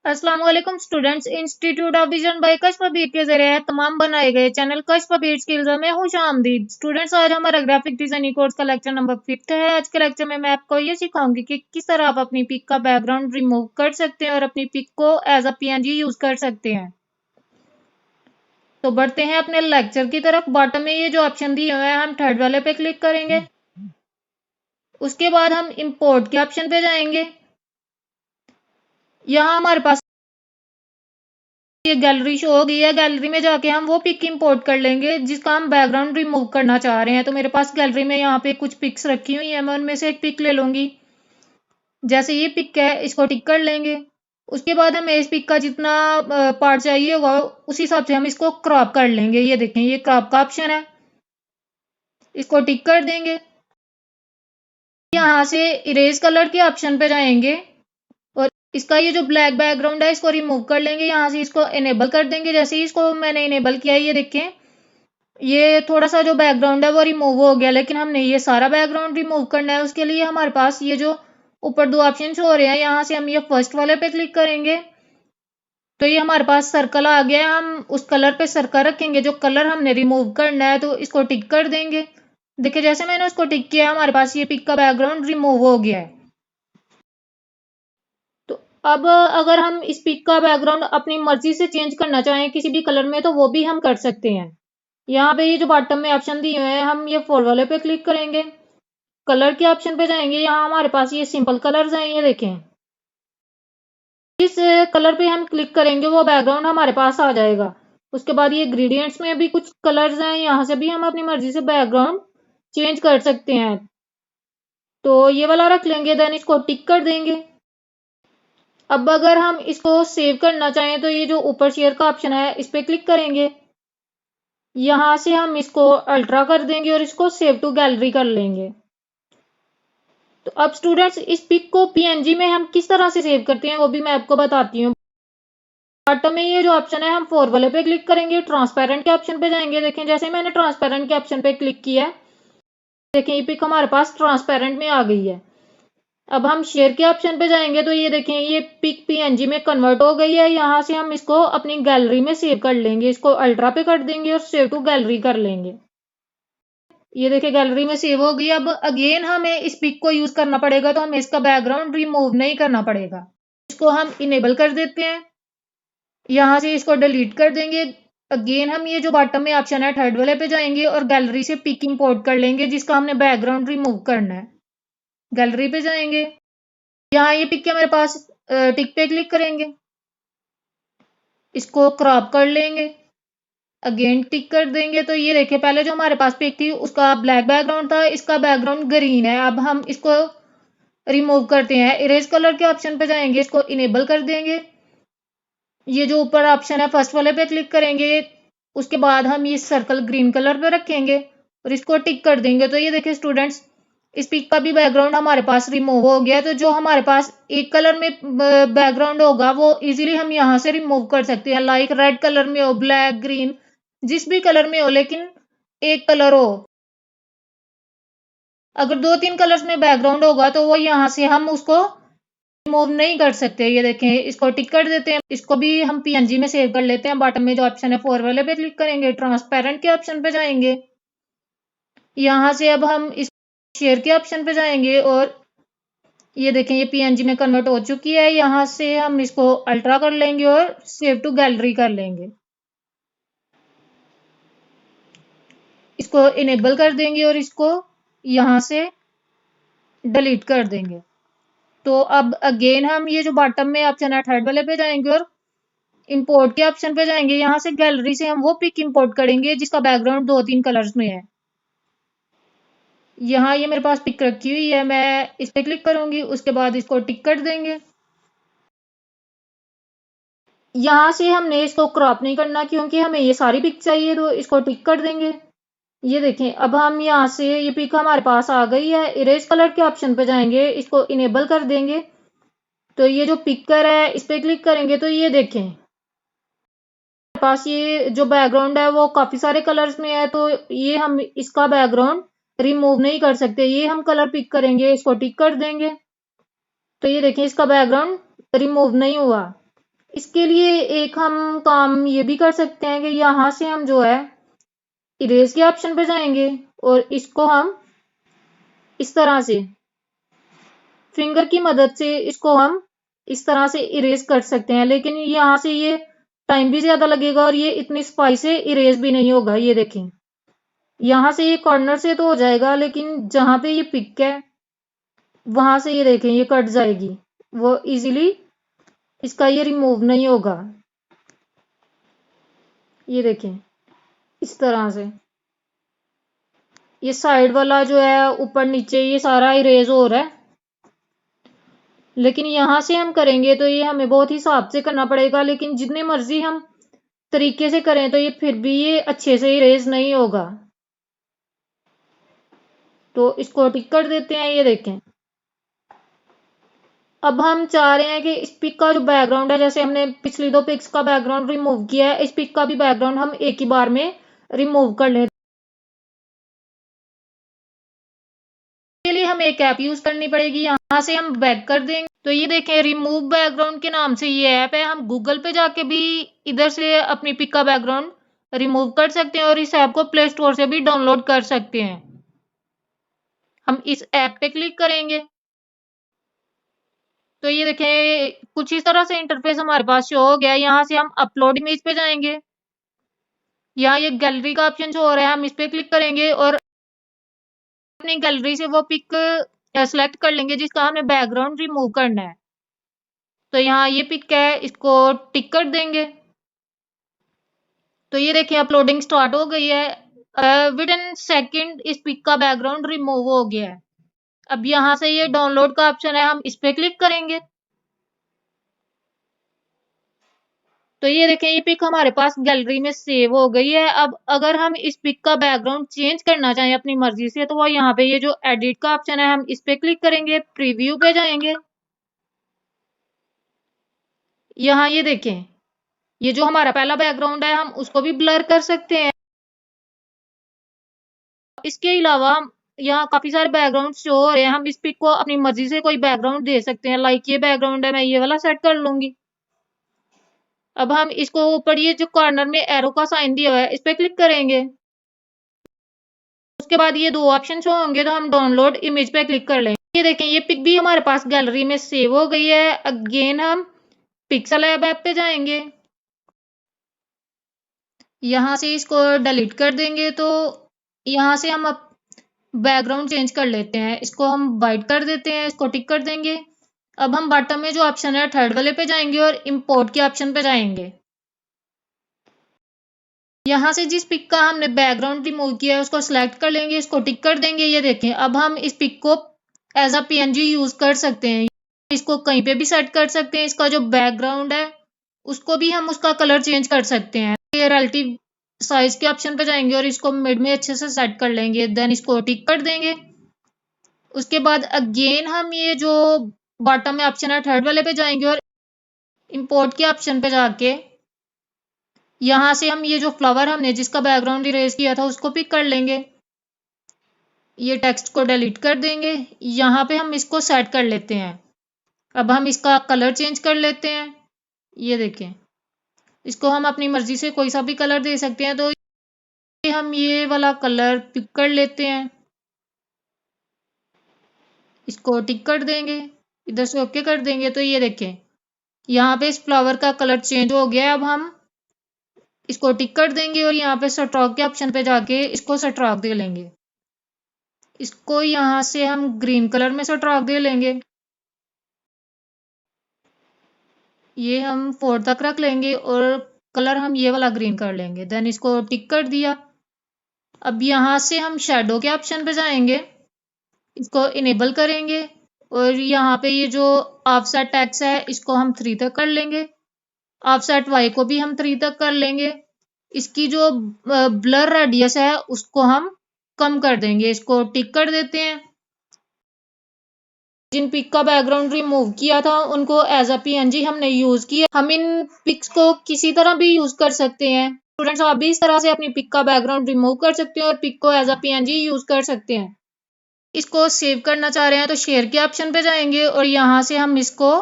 अस्सलाम वालेकुम students. Institute of vision bye Kashaf के जरिए तमाम बनाए गए चैनल कशफ स्किल्स में खुशामदीद। स्टूडेंट्स, आज हमारा ग्राफिक डिजाइनिंग कोर्स का लेक्चर नंबर 5 है। आज के लेक्चर में मैं आपको ये सिखाऊंगी कि किस तरह आप अपनी पिक का बैकग्राउंड रिमूव कर सकते हैं और अपनी पिक को एज अ पीएनजी यूज कर सकते हैं। तो बढ़ते हैं अपने लेक्चर की तरफ। बॉटम में ये जो ऑप्शन दिए हुए हैं, हम थर्ड वाले पे क्लिक करेंगे। उसके बाद हम इंपोर्ट के ऑप्शन पे जाएंगे। यहाँ हमारे पास ये गैलरी शो हो गई है। गैलरी में जाके हम वो पिक इंपोर्ट कर लेंगे जिसका हम बैकग्राउंड रिमूव करना चाह रहे हैं। तो मेरे पास गैलरी में यहाँ पे कुछ पिक्स रखी हुई है, मैं उनमें से एक पिक ले लूंगी। जैसे ये पिक है, इसको टिक कर लेंगे। उसके बाद हमें इस पिक का जितना पार्ट चाहिए होगा उस हिसाब से हम इसको क्रॉप कर लेंगे। ये देखें, ये क्रॉप का ऑप्शन है, इसको टिक कर देंगे। यहाँ से इरेज कलर के ऑप्शन पे जाएंगे और इसका ये जो ब्लैक बैकग्राउंड है इसको रिमूव कर लेंगे। यहाँ से इसको इनेबल कर देंगे। जैसे ही इसको मैंने इनेबल किया है, ये देखें, ये थोड़ा सा जो बैकग्राउंड है वो रिमूव हो गया, लेकिन हमने ये सारा बैकग्राउंड रिमूव करना है। उसके लिए हमारे पास ये जो ऊपर दो ऑप्शन हो रहे हैं, यहाँ से हम ये फर्स्ट वाले पे क्लिक करेंगे तो ये हमारे पास सर्कल आ गया है। हम उस कलर पे सर्कल रखेंगे जो कलर हमने रिमूव करना है, तो इसको टिक कर देंगे। देखिए, जैसे मैंने उसको टिक किया, हमारे पास ये पिक का बैकग्राउंड रिमूव हो गया है। तो अब अगर हम इस पिक का बैकग्राउंड अपनी मर्जी से चेंज करना चाहें किसी भी कलर में, तो वो भी हम कर सकते हैं। यहाँ पे ये जो बॉटम में ऑप्शन दिए हुए हैं, हम ये फोर वाले पे क्लिक करेंगे। कलर के ऑप्शन पे जाएंगे। यहाँ हमारे पास ये सिंपल कलर्स हैं, ये देखें। जिस कलर पे हम क्लिक करेंगे वो बैकग्राउंड हमारे पास आ जाएगा। उसके बाद ये ग्रेडियंट्स में भी कुछ कलर्स हैं, यहाँ से भी हम अपनी मर्जी से बैकग्राउंड चेंज कर सकते हैं। तो ये वाला रख लेंगे, देन इसको टिक कर देंगे। अब अगर हम इसको सेव करना चाहें तो ये जो ऊपर शेयर का ऑप्शन है इस पे क्लिक करेंगे। यहाँ से हम इसको अल्ट्रा कर देंगे और इसको सेव टू गैलरी कर लेंगे। तो अब स्टूडेंट्स, इस पिक को पीएनजी में हम किस तरह से सेव करते हैं वो भी मैं आपको बताती हूँ। बॉटम में ये जो ऑप्शन है, हम फोर वाले पे क्लिक करेंगे, ट्रांसपेरेंट के ऑप्शन पे जाएंगे। देखें, जैसे मैंने ट्रांसपेरेंट के ऑप्शन पे क्लिक किया, देखें ये पिक हमारे पास ट्रांसपेरेंट में आ गई है। अब हम शेयर के ऑप्शन पे जाएंगे तो ये देखें, ये पिक पीएनजी में कन्वर्ट हो गई है। यहाँ से हम इसको अपनी गैलरी में सेव कर लेंगे। इसको अल्ट्रा पे कर देंगे और सेव टू गैलरी कर लेंगे। ये देखिए, गैलरी में सेव हो गई। अब अगेन हमें इस पिक को यूज करना पड़ेगा, तो हमें इसका बैकग्राउंड रिमूव नहीं करना पड़ेगा। इसको हम इनेबल कर देते हैं। यहाँ से इसको डिलीट कर देंगे। अगेन हम ये जो बॉटम में ऑप्शन है थर्ड वाले पे जाएंगे और गैलरी से पिक इंपोर्ट कर लेंगे जिसका हमने बैकग्राउंड रिमूव करना है। गैलरी पे जाएंगे, यहाँ ये पिक है मेरे पास, टिक पे क्लिक करेंगे, इसको क्रॉप कर लेंगे, अगेन टिक कर देंगे। तो ये देखिए, पहले जो हमारे पास पिक थी उसका ब्लैक बैकग्राउंड था, इसका बैकग्राउंड ग्रीन है। अब हम इसको रिमूव करते हैं। इरेज कलर के ऑप्शन पे जाएंगे, इसको इनेबल कर देंगे। ये जो ऊपर ऑप्शन है फर्स्ट वाले पे क्लिक करेंगे। उसके बाद हम ये सर्कल ग्रीन कलर पे रखेंगे और इसको टिक कर देंगे। तो ये देखिए स्टूडेंट्स, इस पिक का भी बैकग्राउंड हमारे पास रिमूव हो गया। तो जो हमारे पास एक कलर में बैकग्राउंड होगा वो इजीली हम यहाँ से रिमूव कर सकते हैं। लाइक रेड कलर में हो, ब्लैक, ग्रीन, जिस भी कलर में हो, लेकिन एक कलर हो। अगर दो तीन कलर्स में बैकग्राउंड होगा तो वो यहाँ से हम उसको रिमूव नहीं कर सकते। ये देखें, इसको टिक कर देते हैं। इसको भी हम पीएनजी में सेव कर लेते हैं। बॉटम में जो ऑप्शन है फोर वाले पे क्लिक करेंगे, ट्रांसपेरेंट के ऑप्शन पे जाएंगे। यहाँ से अब हम इस शेयर के ऑप्शन पे जाएंगे और ये देखें, ये पीएनजी में कन्वर्ट हो चुकी है। यहाँ से हम इसको अल्ट्रा कर लेंगे और सेव टू गैलरी कर लेंगे। इसको इनेबल कर देंगे और इसको यहाँ से डिलीट कर देंगे। तो अब अगेन हम ये जो बॉटम में ऑप्शन है थर्ड वाले पे जाएंगे और इंपोर्ट के ऑप्शन पे जाएंगे। यहाँ से गैलरी से हम वो पिक इंपोर्ट करेंगे जिसका बैकग्राउंड दो तीन कलर्स में है। यहाँ ये मेरे पास पिक रखी हुई है, मैं इस पे क्लिक करूंगी। उसके बाद इसको टिक कर देंगे। यहाँ से हमने इसको क्रॉप नहीं करना क्योंकि हमें ये सारी पिक चाहिए, तो इसको टिक कर देंगे। ये देखें, अब हम यहाँ से ये पिक हमारे पास आ गई है। इरेज कलर के ऑप्शन पे जाएंगे, इसको इनेबल कर देंगे। तो ये जो पिकर है इस पे क्लिक करेंगे तो ये देखें, पास ये जो बैकग्राउंड है वो काफी सारे कलर्स में है, तो ये हम इसका बैकग्राउंड रिमूव नहीं कर सकते। ये हम कलर पिक करेंगे, इसको टिक कर देंगे। तो ये देखें, इसका बैकग्राउंड रिमूव नहीं हुआ। इसके लिए एक हम काम ये भी कर सकते हैं कि यहाँ से हम जो है इरेज के ऑप्शन पे जाएंगे और इसको हम इस तरह से फिंगर की मदद से इसको हम इस तरह से इरेज कर सकते हैं, लेकिन यहाँ से ये टाइम भी ज्यादा लगेगा और ये इतनी स्पाई से इरेज भी नहीं होगा। ये देखें, यहाँ से ये कॉर्नर से तो हो जाएगा, लेकिन जहां पे ये पिक है वहां से ये देखें ये कट जाएगी, वो इजीली इसका ये रिमूव नहीं होगा। ये देखें इस तरह से ये साइड वाला जो है ऊपर नीचे ये सारा इरेज हो रहा है, लेकिन यहां से हम करेंगे तो ये हमें बहुत ही हिसाब से करना पड़ेगा, लेकिन जितने मर्जी हम तरीके से करें तो ये फिर भी ये अच्छे से इरेज नहीं होगा। तो इसको टिक कर देते हैं। ये देखें, अब हम चाह रहे हैं कि इस पिक का जो बैकग्राउंड है, जैसे हमने पिछली दो पिक्स का बैकग्राउंड रिमूव किया है, इस पिक का भी बैकग्राउंड हम एक ही बार में रिमूव कर लें। के लिए हमें एक ऐप यूज करनी पड़ेगी। यहाँ से हम बैक कर देंगे तो ये देखें रिमूव बैकग्राउंड के नाम से ये ऐप है। हम गूगल पे जाके भी इधर से अपनी पिक का बैकग्राउंड रिमूव कर सकते हैं और इस ऐप को प्ले स्टोर से भी डाउनलोड कर सकते हैं। हम इस ऐप पे क्लिक करेंगे तो ये देखें कुछ इस तरह से इंटरफेस हमारे पास शो हो गया है। यहाँ से हम अपलोड इमेज पे जाएंगे, यहाँ ये गैलरी का ऑप्शन शो हो रहा है, हम इस पे क्लिक करेंगे और अपनी गैलरी से वो पिक सेलेक्ट कर लेंगे जिसका हमें बैकग्राउंड रिमूव करना है। तो यहाँ ये पिक है, इसको टिक कर देंगे तो ये देखिए अपलोडिंग स्टार्ट हो गई है। विद इन सेकेंड इस पिक का बैकग्राउंड रिमूव हो गया है। अब यहाँ से ये डाउनलोड का ऑप्शन है, हम इस पे क्लिक करेंगे तो ये देखें ये पिक हमारे पास गैलरी में सेव हो गई है। अब अगर हम इस पिक का बैकग्राउंड चेंज करना चाहें अपनी मर्जी से तो वो यहाँ पे ये जो एडिट का ऑप्शन है हम इस पे क्लिक करेंगे, प्रीव्यू पे जाएंगे। यहाँ ये देखें ये जो हमारा पहला बैकग्राउंड है हम उसको भी ब्लर कर सकते हैं। इसके अलावा यहाँ काफी सारे बैकग्राउंड शो हो रहे हैं, हम इस पिक को अपनी मर्जी से कोई बैकग्राउंड दे सकते हैं। लाइक ये बैकग्राउंड है, मैं ये वाला सेट कर लूंगी। अब हम इसको ऊपर ये जो कॉर्नर में एरो का साइन दिया हुआ है इस पे क्लिक करेंगे। उसके बाद ये दो ऑप्शन शो होंगे तो हम डाउनलोड इमेज पे क्लिक कर लेंगे। ये देखें ये पिक भी हमारे पास गैलरी में सेव हो गई है। अगेन हम पिक्सल ऐप पे जाएंगे, यहाँ से इसको डिलीट कर देंगे तो यहाँ से हम बैकग्राउंड चेंज कर लेते हैं। इसको हम वाइट कर देते हैं, इसको टिक कर देंगे। अब हम बॉटम में जो ऑप्शन है थर्ड वाले पे जाएंगे और इंपोर्ट के ऑप्शन पे जाएंगे। यहाँ से जिस पिक का हमने बैकग्राउंड रिमूव किया है उसको सिलेक्ट कर लेंगे, इसको टिक कर देंगे। ये देखें अब हम इस पिक को एज अ पीएनजी यूज कर सकते हैं, इसको कहीं पे भी सेट कर सकते हैं। इसका जो बैकग्राउंड है उसको भी हम उसका कलर चेंज कर सकते हैं। ये रिलेटिव साइज के ऑप्शन पे जाएंगे और इसको मिड में अच्छे से सेट कर लेंगे, देन इसको टिक कर देंगे। उसके बाद अगेन हम ये जो बॉटम में ऑप्शन है थर्ड वाले पे जाएंगे और इंपोर्ट के ऑप्शन पे जाके यहाँ से हम ये जो फ्लावर हमने जिसका बैकग्राउंड इरेज किया था उसको पिक कर लेंगे। ये टेक्स्ट को डिलीट कर देंगे, यहाँ पे हम इसको सेट कर लेते हैं। अब हम इसका कलर चेंज कर लेते हैं। ये देखें इसको हम अपनी मर्जी से कोई सा भी कलर दे सकते हैं, तो हम ये वाला कलर पिक कर लेते हैं, इसको टिक कर देंगे, इधर से ओके कर देंगे। तो ये देखें यहाँ पे इस फ्लावर का कलर चेंज हो गया है। अब हम इसको टिक कर देंगे और यहाँ पे स्ट्रोक के ऑप्शन पे जाके इसको स्ट्रोक दे लेंगे। इसको यहाँ से हम ग्रीन कलर में स्ट्रोक दे लेंगे, ये हम 4 तक रख लेंगे और कलर हम ये वाला ग्रीन कर लेंगे, देन इसको टिक कर दिया। अब यहाँ से हम शेडो के ऑप्शन पे जाएंगे, इसको इनेबल करेंगे और यहाँ पे ये जो ऑफसेट टेक्स्ट है इसको हम 3 तक कर लेंगे, ऑफसेट वाई को भी हम 3 तक कर लेंगे। इसकी जो ब्लर रेडियस है उसको हम कम कर देंगे, इसको टिक कर देते हैं। जिन पिक का बैकग्राउंड रिमूव किया था उनको एज अ पीएनजी हमने यूज किया। हम इन पिक्स को किसी तरह भी यूज कर सकते हैं। स्टूडेंट्स आप भी इस तरह से अपनी पिक का बैकग्राउंड रिमूव कर सकते हैं और पिक को एज अ पीएनजी यूज कर सकते हैं। इसको सेव करना चाह रहे हैं तो शेयर के ऑप्शन पे जाएंगे और यहाँ से हम इसको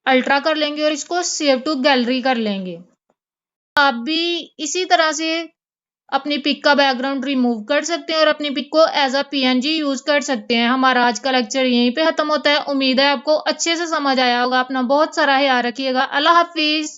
अल्ट्रा कर लेंगे और इसको सेव टू गैलरी कर लेंगे। आप भी इसी तरह से अपनी पिक का बैकग्राउंड रिमूव कर सकते हैं और अपनी पिक को एज अ पीएनजी यूज कर सकते हैं। हमारा आज का लेक्चर यहीं पे खत्म होता है। उम्मीद है आपको अच्छे से समझ आया होगा। अपना बहुत सारा ख्याल रखिएगा। अल्लाह हाफिज।